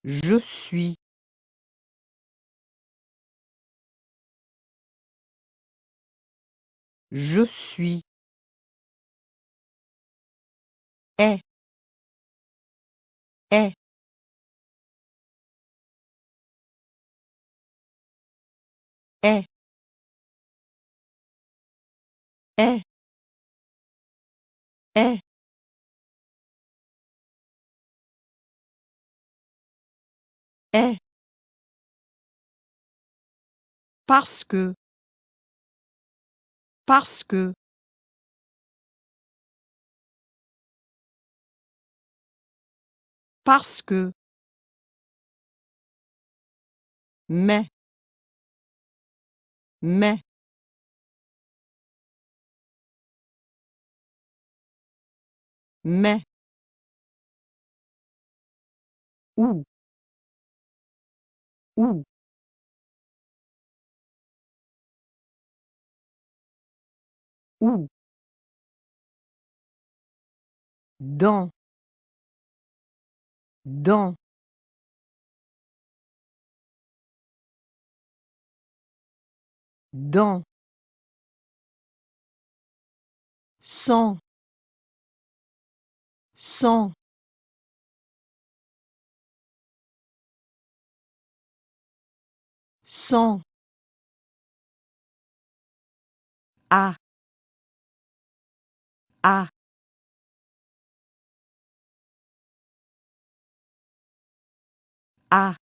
Je suis. Je suis. Est. Est. Est. Est. Est. Est. Parce que. Parce que. Parce que. Mais. Mais. Mais. Où. Où. Où. Dans. Dans. Dans. Sans. Sans. Sans. À. À. À.